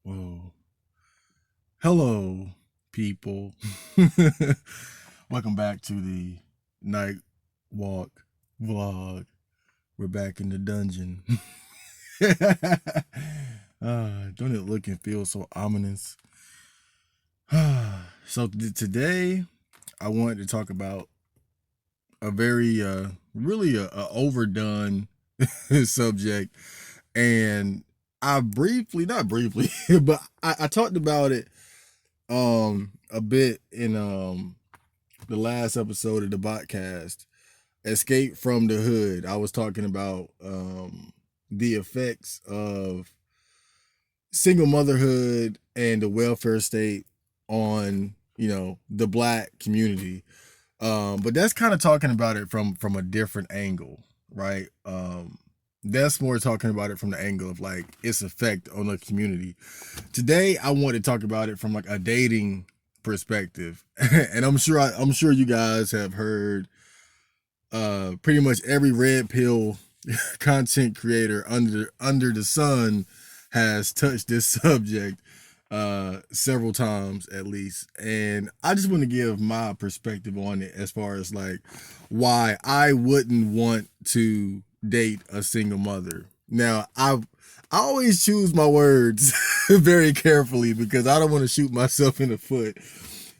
Whoa. Hello, people. Welcome back to the Nightwalk Vlog. We're back in the dungeon. Don't it look and feel so ominous? Today, I wanted to talk about a very, really a overdone subject. And I briefly, not briefly, but I talked about it a bit in the last episode of the podcast, Escape from the Hood. I was talking about the effects of single motherhood and the welfare state on, the black community. But that's kind of talking about it from a different angle, right? That's more talking about it from the angle of like its effect on the community. Today, I want to talk about it from like a dating perspective, and I'm sure you guys have heard pretty much every red pill content creator under the sun has touched this subject several times at least, and I just want to give my perspective on it as far as like why I wouldn't want to date a single mother. Now, I always choose my words very carefully because I don't want to shoot myself in the foot.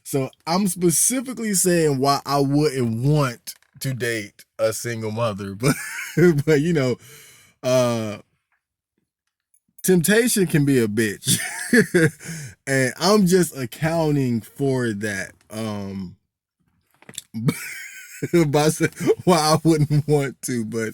So I'm specifically saying why I wouldn't want to date a single mother, but but uh temptation can be a bitch. And I'm just accounting for that. By why I wouldn't want to, but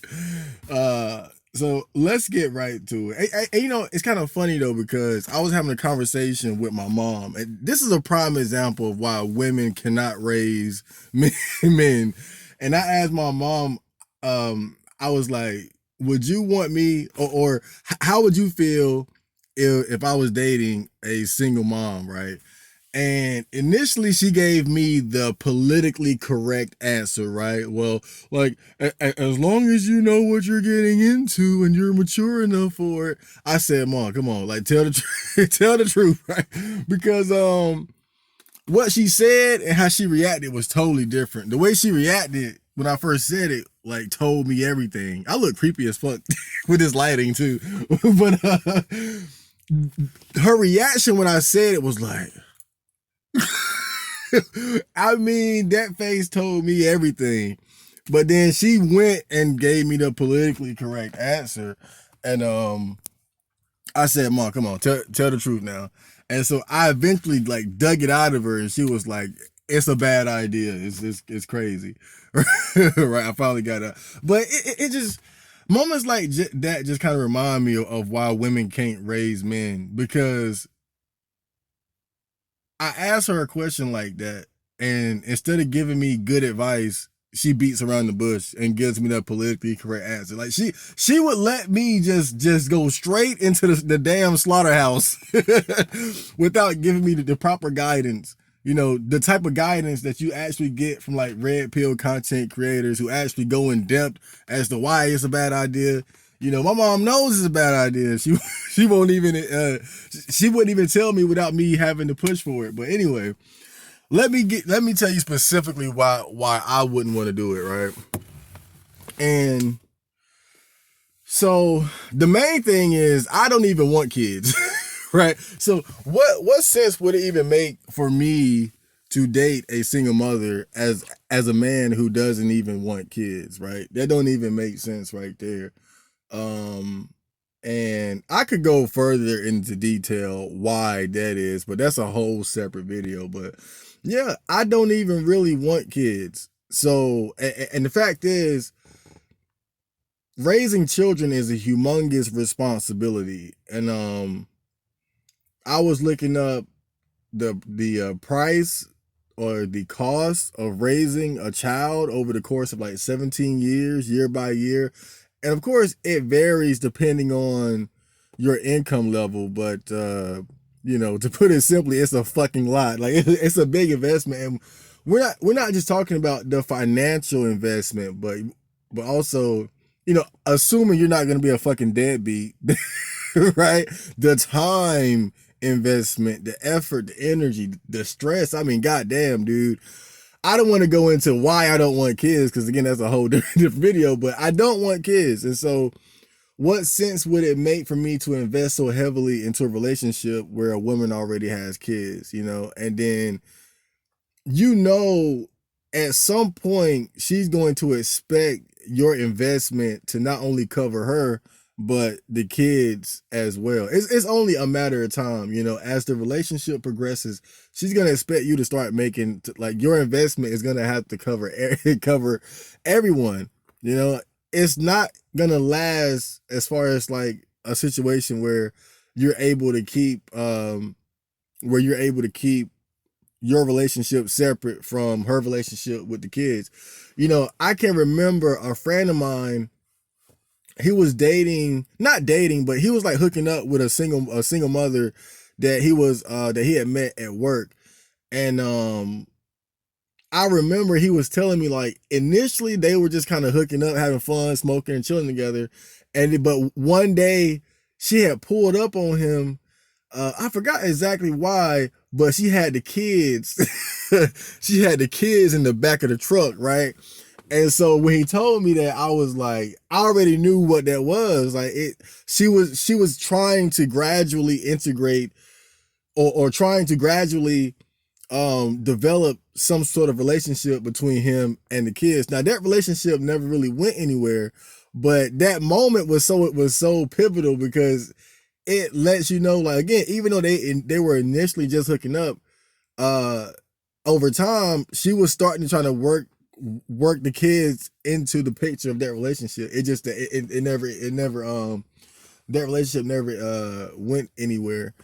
so let's get right to it. It's kind of funny though because I was having a conversation with my mom, and this is a prime example of why women cannot raise men. And I asked my mom, I was like, "Would you want me, or how would you feel if I was dating a single mom, right?" And initially, she gave me the politically correct answer, right? Well, like, as long as you know what you're getting into and you're mature enough for it. I said, Mom, come on, like, tell the truth, tell the truth, right? Because what she said and how she reacted was totally different. The way she reacted when I first said it, like, told me everything. I look creepy as fuck with this lighting too, but her reaction when I said it was like. I mean, that face told me everything. But then she went and gave me the politically correct answer. And I said, Mom, come on, tell the truth now. And so I eventually like dug it out of her, and she was like, it's a bad idea. It's crazy. Right. I finally got it. But it just moments like that just kind of remind me of why women can't raise men, because I asked her a question like that, and instead of giving me good advice, she beats around the bush and gives me that politically correct answer. Like she would let me just go straight into the damn slaughterhouse without giving me the proper guidance. The type of guidance that you actually get from like red pill content creators who actually go in depth as to why it's a bad idea. My mom knows it's a bad idea. She won't even she wouldn't even tell me without me having to push for it. But anyway, let me tell you specifically why I wouldn't want to do it, right? And so the main thing is I don't even want kids. Right? So what sense would it even make for me to date a single mother as a man who doesn't even want kids, right? That don't even make sense right there. And I could go further into detail why that is, but that's a whole separate video. But yeah, I don't even really want kids. So, and the fact is, raising children is a humongous responsibility. And I was looking up the price or the cost of raising a child over the course of like 17 years, year by year. And of course, it varies depending on your income level. But, to put it simply, it's a fucking lot. Like, it's a big investment. And we're not just talking about the financial investment, but also, assuming you're not going to be a fucking deadbeat, right? The time investment, the effort, the energy, the stress. I mean, goddamn, dude. I don't want to go into why I don't want kids, because again, that's a whole different video, but I don't want kids. And so what sense would it make for me to invest so heavily into a relationship where a woman already has kids, and then, at some point she's going to expect your investment to not only cover her, but the kids as well. It's only a matter of time, as the relationship progresses, she's going to expect you to start making, like, your investment is going to have to cover everyone. It's not going to last as far as like a situation where you're able to keep your relationship separate from her relationship with the kids. I can remember a friend of mine, he was not dating, but he was like hooking up with a single mother that he had met at work. And I remember he was telling me, like, initially they were just kind of hooking up, having fun, smoking and chilling together. But one day she had pulled up on him. I forgot exactly why, but she had the kids. She had the kids in the back of the truck, right? And so when he told me that, I was like, I already knew what that was. Like, she was trying to gradually integrate, or trying to gradually develop some sort of relationship between him and the kids. Now, that relationship never really went anywhere, but that moment was so pivotal, because it lets you know, like, again, even though they were initially just hooking up, over time she was starting to try to work the kids into the picture of that relationship. It just it never that relationship never went anywhere.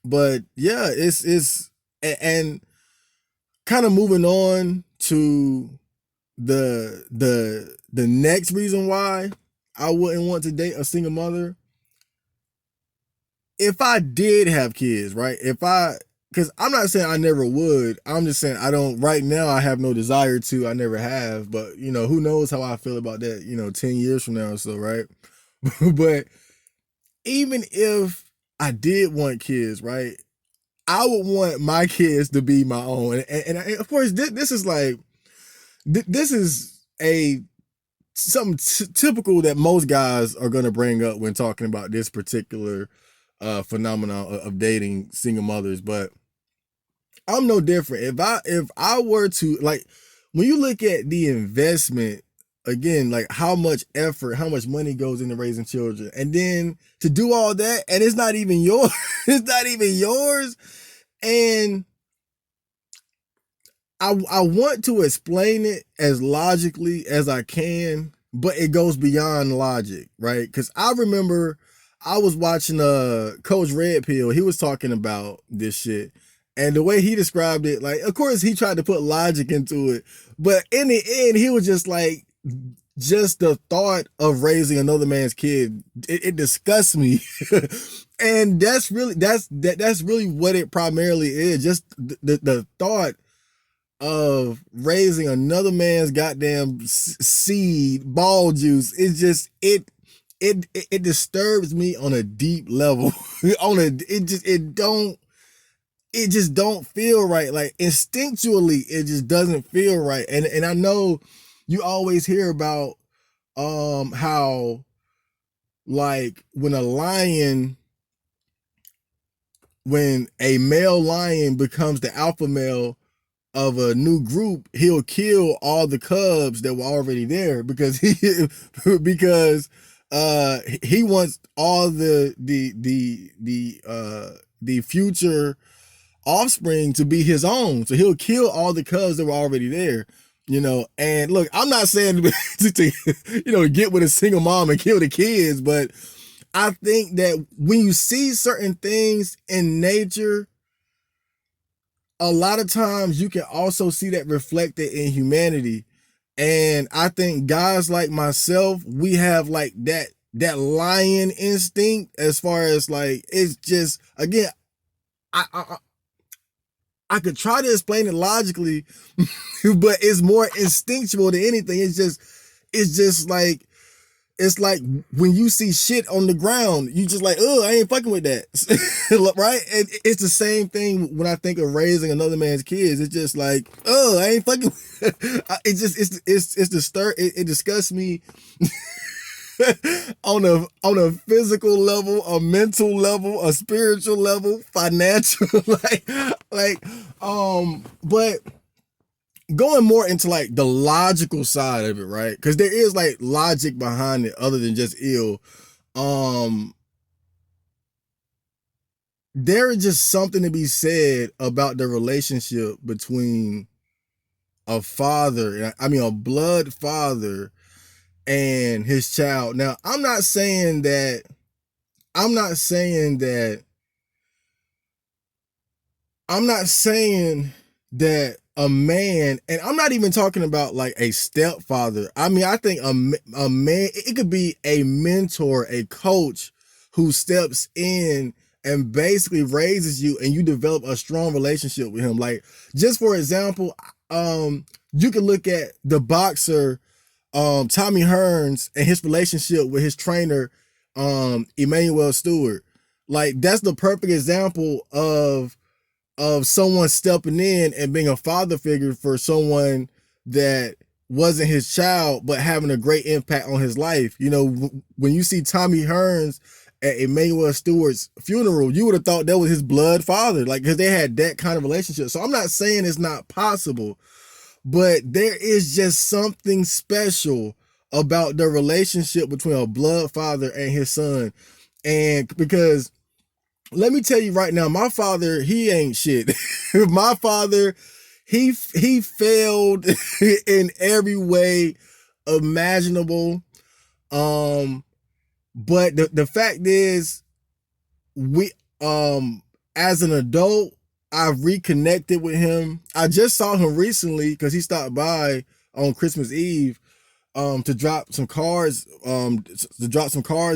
But yeah, it's and kind of moving on to the next reason why I wouldn't want to date a single mother. If I did have kids, right? Because I'm not saying I never would. I'm just saying I don't, right now I have no desire to. I never have. But, who knows how I feel about that, 10 years from now or so, right? But even if I did want kids, right, I would want my kids to be my own. And of course, this is like, this is something typical that most guys are going to bring up when talking about this particular phenomenon of dating single mothers. But I'm no different. If I were to, like, when you look at the investment, again, like how much effort, how much money goes into raising children, and then to do all that, and it's not even yours, it's not even yours. And I want to explain it as logically as I can, but it goes beyond logic, right? Because I remember I was watching Coach Red Pill. He was talking about this shit, and the way he described it, like, of course he tried to put logic into it, but in the end, he was just like, just the thought of raising another man's kid, it disgusts me. And that's really what it primarily is. Just the thought of raising another man's goddamn seed, ball juice. It's just, it disturbs me on a deep level. It just don't feel right. Like, instinctually, it just doesn't feel right. And I know you always hear about how, like, when a male lion becomes the alpha male of a new group, he'll kill all the cubs that were already there, because he wants all the future offspring to be his own. So he'll kill all the cubs that were already there. And look, I'm not saying to get with a single mom and kill the kids, but I think that when you see certain things in nature, a lot of times you can also see that reflected in humanity. And I think guys like myself, we have like that lion instinct, as far as, like, it's just, again, I could try to explain it logically, but it's more instinctual than anything. It's just like, it's like when you see shit on the ground, you just like, oh, I ain't fucking with that. Right? And it's the same thing when I think of raising another man's kids. It's just like, oh, I ain't fucking it just it's disturbing. It disgusts me on a physical level, a mental level, a spiritual level, financial, but going more into like the logical side of it, right? Because there is like logic behind it other than just ill. There is just something to be said about the relationship between a father, I mean a blood father, and his child. Now, I'm not saying that a man, and I'm not even talking about like a stepfather. I mean, I think a man, it could be a mentor, a coach who steps in and basically raises you and you develop a strong relationship with him. Like, just for example, you can look at the boxer, Tommy Hearns, and his relationship with his trainer, Emmanuel Stewart. Like, that's the perfect example of someone stepping in and being a father figure for someone that wasn't his child, but having a great impact on his life. You know, when you see Tommy Hearns at Emmanuel Stewart's funeral, you would have thought that was his blood father, like, because they had that kind of relationship. So I'm not saying it's not possible, but there is just something special about the relationship between a blood father and his son. And because let me tell you right now, my father, he ain't shit. My father, he failed in every way imaginable. But the fact is, we as an adult, I've reconnected with him. I just saw him recently because he stopped by on Christmas Eve to drop some cars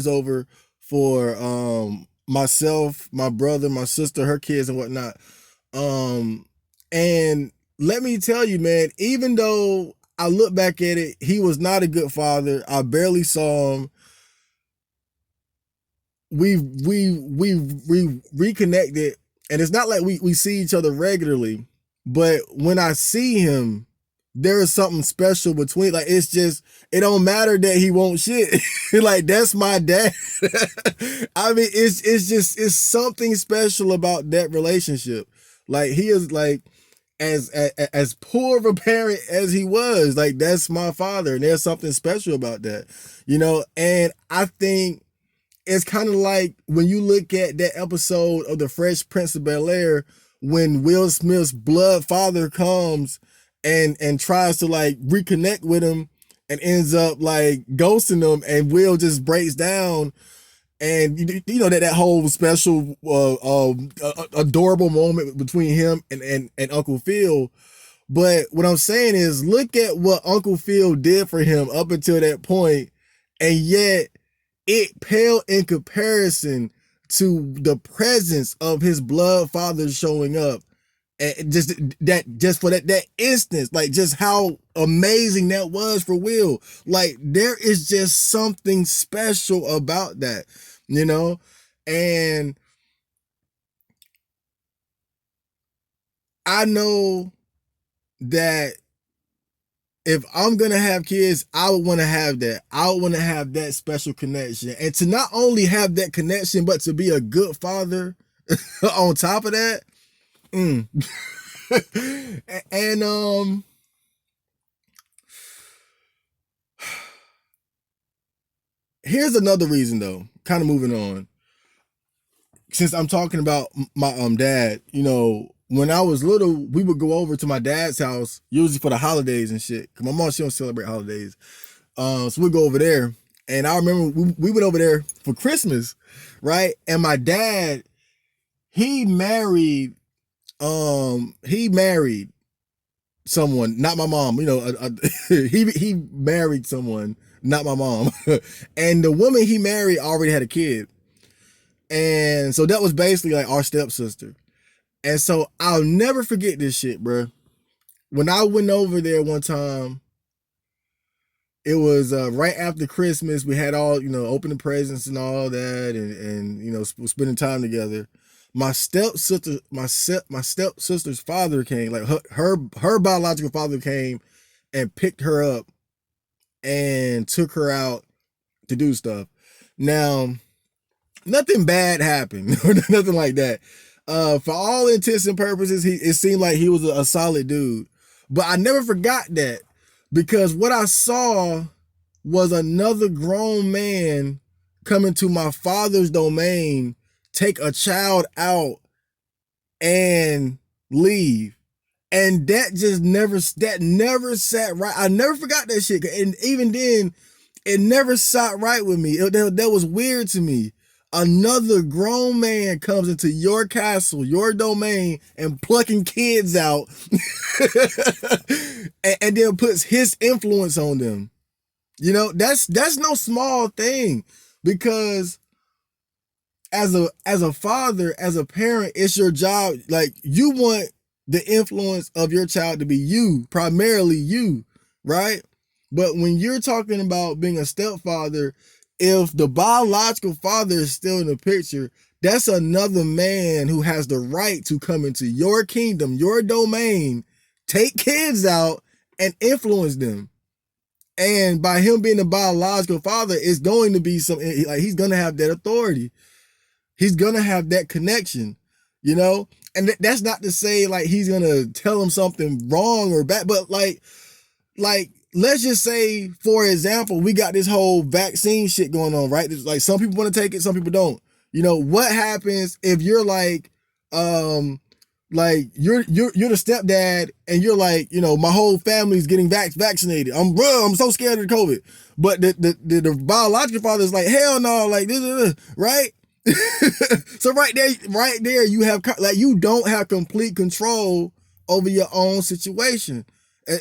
over for myself, my brother, my sister, her kids, and whatnot. And let me tell you, man, even though I look back at it, he was not a good father. I barely saw him. We reconnected, and it's not like we see each other regularly, but when I see him, there is something special between. Like, it's just, it don't matter that he won't shit. Like, that's my dad. I mean, it's something special about that relationship. Like, he is like, as poor of a parent as he was, like, that's my father, and there's something special about that, you know. And I think it's kind of like when you look at that episode of The Fresh Prince of Bel Air, when Will Smith's blood father comes and tries to like reconnect with him and ends up like ghosting him, and Will just breaks down. And you know that whole special adorable moment between him and Uncle Phil. But what I'm saying is, look at what Uncle Phil did for him up until that point, and yet it paled in comparison to the presence of his blood father showing up. And just for that instance, like, just how amazing that was for Will. Like, there is just something special about that, you know? And I know that if I'm gonna have kids, I would want to have that. I would want to have that special connection, and to not only have that connection, but to be a good father on top of that. And here's another reason, though. Kind of moving on, since I'm talking about my dad. You know, when I was little, we would go over to my dad's house usually for the holidays and shit. Cause my mom, she don't celebrate holidays. So we'd go over there, and I remember we went over there for Christmas, right? And my dad, he married someone, not my mom. You know, he married someone, not my mom. And the woman he married already had a kid, and so that was basically like our stepsister. And so I'll never forget this shit, bro. When I went over there one time, it was right after Christmas. We had all, opening presents and all that, and spending time together. My stepsister, my stepsister's father came, like her biological father came and picked her up and took her out to do stuff. Now, nothing bad happened or nothing like that. For all intents and purposes, it seemed like he was a solid dude. But I never forgot that, because what I saw was another grown man come into my father's domain, take a child out, and leave. And that never sat right. I never forgot that shit. And even then, it never sat right with me. That was weird to me. Another grown man comes into your castle, your domain, and plucking kids out and then puts his influence on them. That's no small thing, because as a father, as a parent, it's your job. Like, you want the influence of your child to be you, primarily you, right? But when you're talking about being a stepfather, if the biological father is still in the picture, that's another man who has the right to come into your kingdom, your domain, take kids out, and influence them. And by him being the biological father, it's going to be something like he's going to have that authority. He's going to have that connection, And that's not to say like he's going to tell him something wrong or bad, but like let's just say, for example, we got this whole vaccine shit going on, right? It's like some people want to take it, some people don't. What happens if you're like you're the stepdad and you're like, my whole family's getting vaccinated. I'm so scared of the COVID. But the biological father is like, hell no, like this, right? So right there, you have you don't have complete control over your own situation.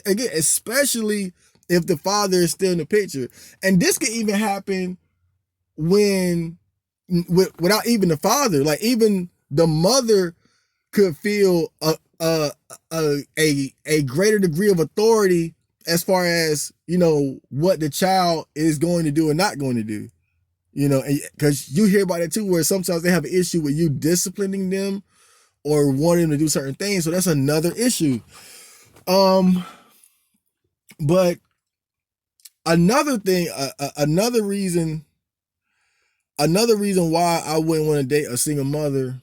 Again, especially if the father is still in the picture. And this could even happen without even the father. Like, even the mother could feel a greater degree of authority as far as, what the child is going to do and not going to do. Because you hear about it too, where sometimes they have an issue with you disciplining them or wanting them to do certain things. So that's another issue. But another thing, another reason why I wouldn't want to date a single mother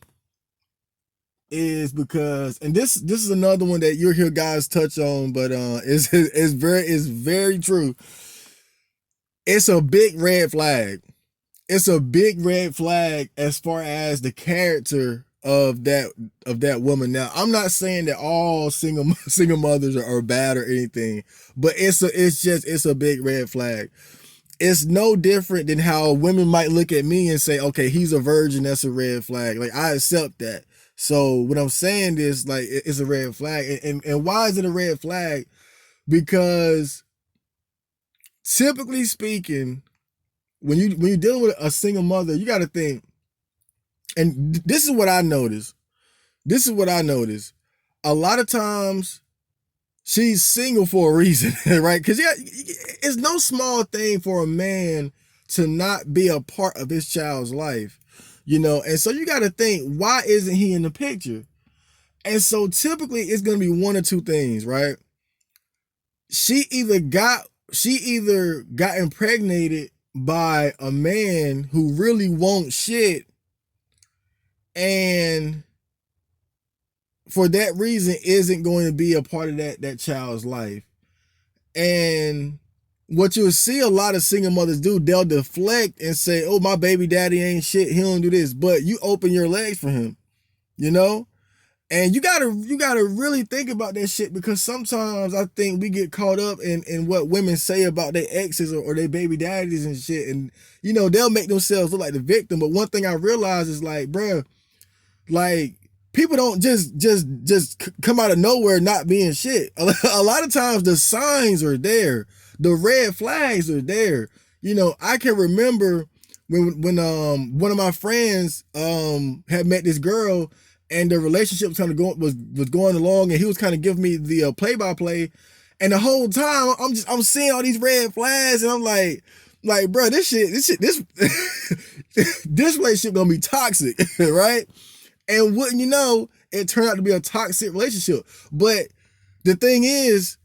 is because, and this is another one that you'll hear guys touch on, but it's very true. It's a big red flag. It's a big red flag as far as the character of that woman. Now, I'm not saying that all single mothers are bad or anything, but it's a big red flag. It's no different than how women might look at me and say, okay, he's a virgin, that's a red flag. Like, I accept that. So when I'm saying this, like, it's a red flag. And why is it a red flag? Because typically speaking, when you're dealing with a single mother, you got to think, and this is what I noticed. A lot of times she's single for a reason, right? Because it's no small thing for a man to not be a part of his child's life, And so you got to think, why isn't he in the picture? And so typically it's going to be one or two things, right? She either got impregnated by a man who really wants shit, and for that reason isn't going to be a part of that child's life. And what you'll see a lot of single mothers do, they'll deflect and say, oh, my baby daddy ain't shit, he don't do this. But you open your legs for him, And you gotta really think about that shit, because sometimes I think we get caught up in what women say about their exes or their baby daddies and shit. And, they'll make themselves look like the victim. But one thing I realize is, like, bruh, like, people don't just come out of nowhere not being shit. A lot of times the signs are there. The red flags are there. I can remember when one of my friends had met this girl, and the relationship was kind of going along, and he was kind of giving me the play-by-play. And the whole time I'm seeing all these red flags, and I'm like, bro, this this relationship gonna be toxic, right? And wouldn't you know, it turned out to be a toxic relationship. But the thing is,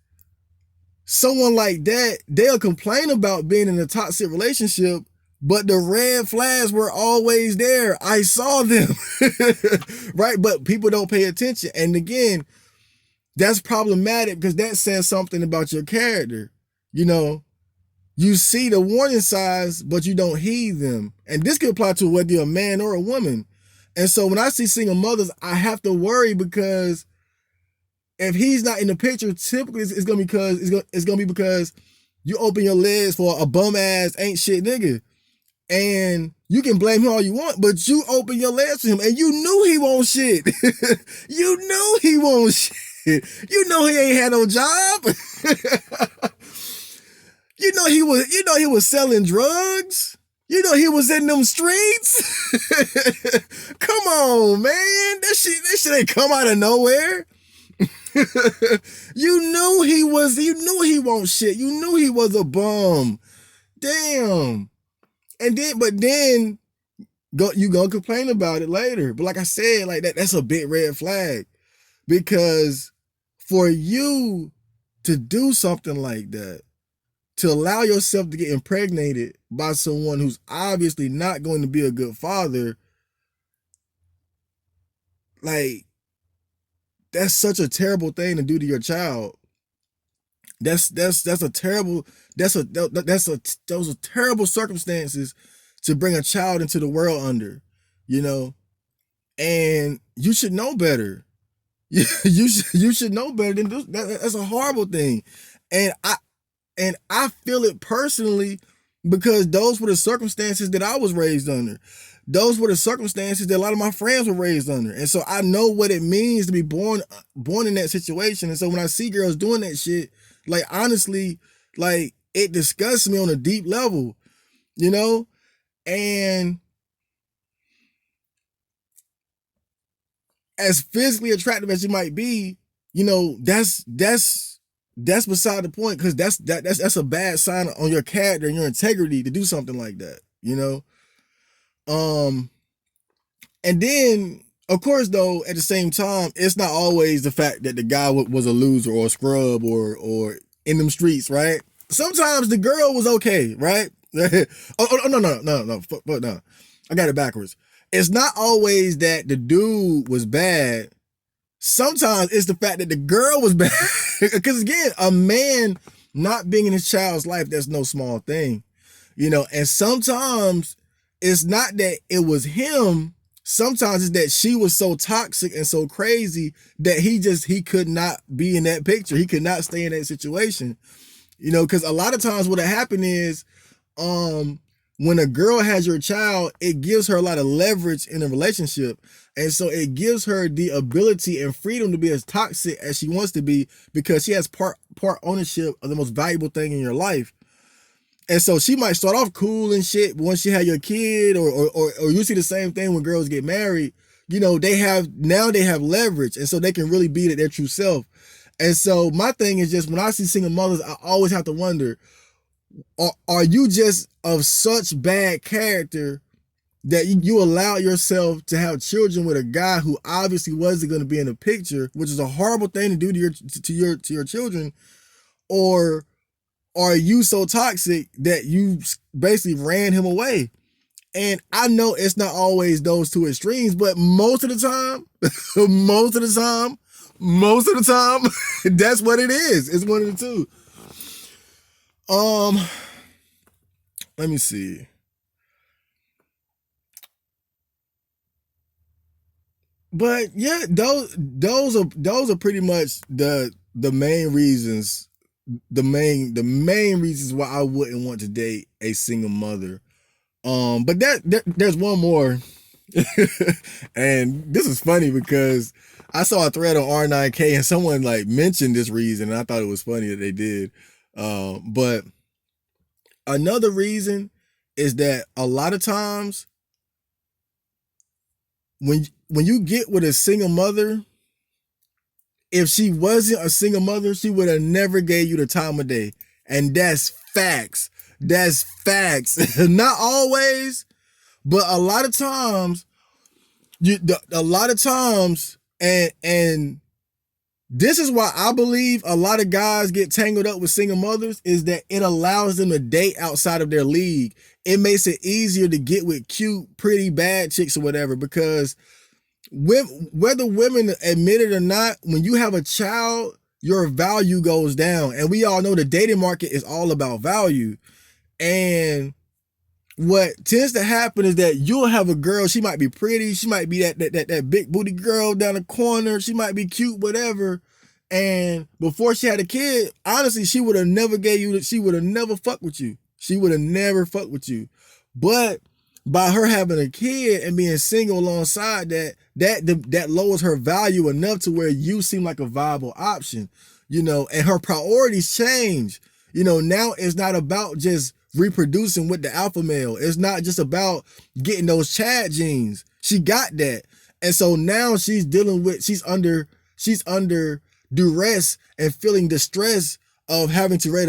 someone like that, they'll complain about being in a toxic relationship, but the red flags were always there. I saw them, right? But people don't pay attention. And again, that's problematic because that says something about your character. You know, you see the warning signs, but you don't heed them. And this could apply to whether you're a man or a woman. And so when I see single mothers, I have to worry because if he's not in the picture, typically it's gonna be because you open your legs for a bum ass ain't shit nigga. And you can blame him all you want, but you open your legs to him and you knew he won't shit. You knew he won't shit. You know he ain't had no job. You know he was selling drugs. You know he was in them streets. Come on, man. That shit ain't come out of nowhere. You knew he won't shit. You knew he was a bum. Damn. But then you gonna complain about it later. But like I said, like that's a big red flag. Because for you to do something like that, to allow yourself to get impregnated by someone who's obviously not going to be a good father, like, that's such a terrible thing to do to your child. Those are terrible circumstances to bring a child into the world under, you know, and you should know better. You should know better than this. That's a horrible thing, and I feel it personally because those were the circumstances that I was raised under. Those were the circumstances that a lot of my friends were raised under. And so I know what it means to be born in that situation. And so when I see girls doing that shit, like, honestly, like, it disgusts me on a deep level, you know? And as physically attractive as you might be, you know, that's beside the point, because that's a bad sign on your character and your integrity to do something like that, you know? And then, of course, though, at the same time, it's not always the fact that the guy was a loser or a scrub or in them streets, right? Sometimes the girl was okay, right? Oh, no. I got it backwards. It's not always that the dude was bad. Sometimes it's the fact that the girl was bad. Because again, a man not being in his child's life, that's no small thing, you know? And sometimes it's not that it was him. Sometimes it's that she was so toxic and so crazy that he could not be in that picture. He could not stay in that situation, you know, because a lot of times what happened is, when a girl has your child, it gives her a lot of leverage in a relationship. And so it gives her the ability and freedom to be as toxic as she wants to be, because she has part ownership of the most valuable thing in your life. And so she might start off cool and shit, but once she had your kid, or you see the same thing when girls get married, you know, they have leverage, and so they can really be their true self. And so my thing is just, when I see single mothers, I always have to wonder, are you just of such bad character that you allow yourself to have children with a guy who obviously wasn't going to be in the picture, which is a horrible thing to do to your children, or are you so toxic that you basically ran him away? And I know it's not always those two extremes, but most of the time, that's what it is. It's one of the two. Let me see. But yeah, those are pretty much the main reasons, the main reasons why I wouldn't want to date a single mother. But there's one more. And this is funny because I saw a thread on R9K and someone like mentioned this reason, and I thought it was funny that they did. But another reason is that a lot of times when you get with a single mother, If she wasn't a single mother, she would have never gave you the time of day. And that's facts. That's facts. Not always, but a lot of times, and this is why I believe a lot of guys get tangled up with single mothers, is that it allows them to date outside of their league. It makes it easier to get with cute, pretty, bad chicks or whatever, because whether women admit it or not, when you have a child, your value goes down. And we all know the dating market is all about value. And what tends to happen is that you'll have a girl, she might be pretty, she might be that big booty girl down the corner, she might be cute, whatever. And before she had a kid, honestly, she would have never fucked with you. She would have never fucked with you. But by her having a kid and being single alongside that lowers her value enough to where you seem like a viable option, and her priorities change. Now it's not about just reproducing with the alpha male. It's not just about getting those Chad genes. She got that. And so now she's under duress and feeling the stress of having to raise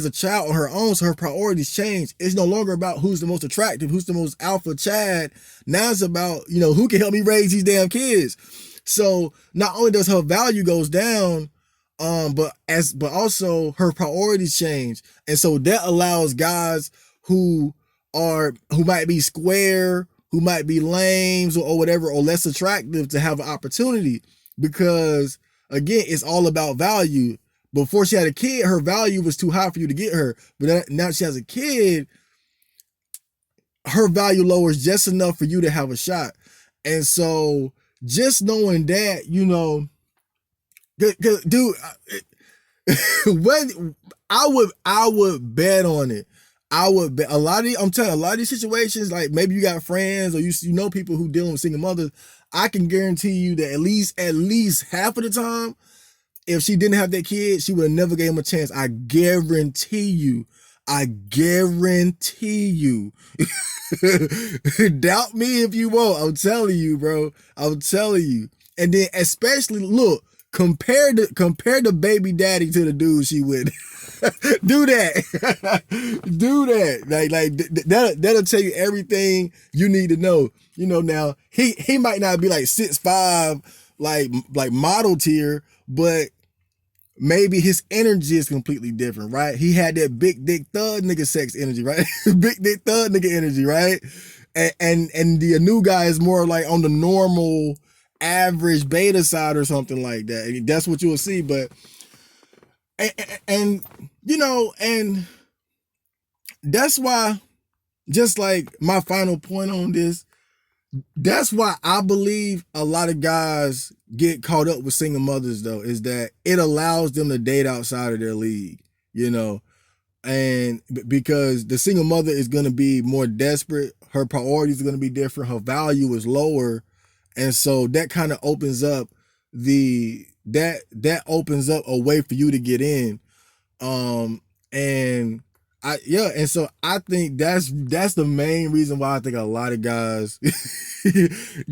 a child on her own. So her priorities change. It's no longer about who's the most attractive, who's the most alpha Chad. Now it's about, who can help me raise these damn kids. So not only does her value goes down, but also her priorities change. And so that allows guys who might be square, who might be lames or whatever, or less attractive, to have an opportunity, because again, it's all about value. Before she had a kid, her value was too high for you to get her. But now she has a kid, her value lowers just enough for you to have a shot. And so just knowing that, dude, when I would bet on it. I would bet a lot of these situations, like maybe you got friends or you know people who dealing with single mothers. I can guarantee you that at least half of the time, if she didn't have that kid, she would have never gave him a chance. I guarantee you. Doubt me if you won't. I'm telling you, bro. I'm telling you. And then especially, look, compare the baby daddy to the dude she with. Do that. Do that. That'll tell you everything you need to know. Now he might not be like 6'5", like model tier, but maybe his energy is completely different, right? He had that big dick thug nigga sex energy, right? Big dick thug nigga energy, right? And the new guy is more like on the normal average beta side or something like that. And that's what you'll see. But and that's why, just like my final point on this, that's why I believe a lot of guys get caught up with single mothers, though, is that it allows them to date outside of their league, and because the single mother is going to be more desperate, her priorities are going to be different, her value is lower, and so that kind of opens up that opens up a way for you to get in, and so I think that's the main reason why I think a lot of guys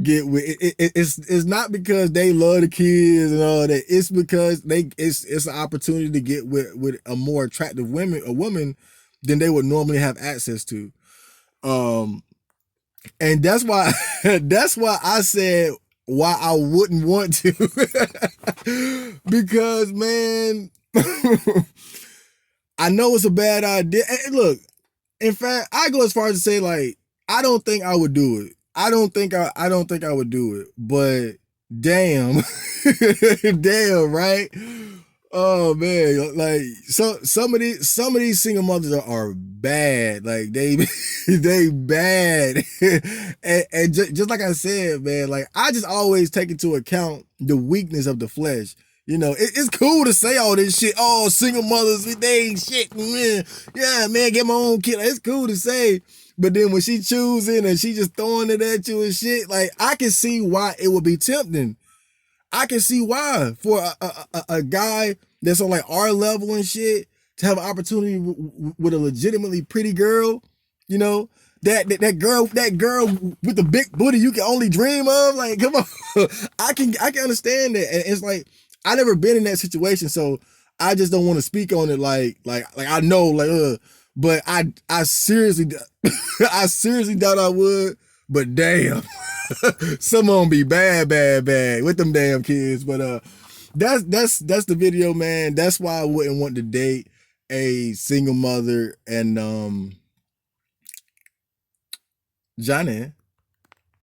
get with it. It's not because they love the kids and all that. It's because it's an opportunity to get with a more attractive woman than they would normally have access to. And that's why I said why I wouldn't want to, because man. I know it's a bad idea. And look, in fact, I go as far as to say, like, I don't think I would do it. I don't think I would do it. But damn, damn, right? Oh man, like some of these single mothers are bad. Like they bad. and just like I said, man, like I just always take into account the weakness of the flesh. It's cool to say all this shit. Oh, single mothers, they ain't shit, man. Yeah, man, get my own kid. It's cool to say. But then when she choosing and she just throwing it at you and shit, like, I can see why it would be tempting. I can see why for a guy that's on like our level and shit to have an opportunity with a legitimately pretty girl, that girl with the big booty you can only dream of. Like, come on, I can understand that, and it's like I never been in that situation, so I just don't want to speak on it like I know but I seriously I seriously doubt I would, but damn. Some of them be bad with them damn kids. But that's the video, man. That's why I wouldn't want to date a single mother. And Johnny,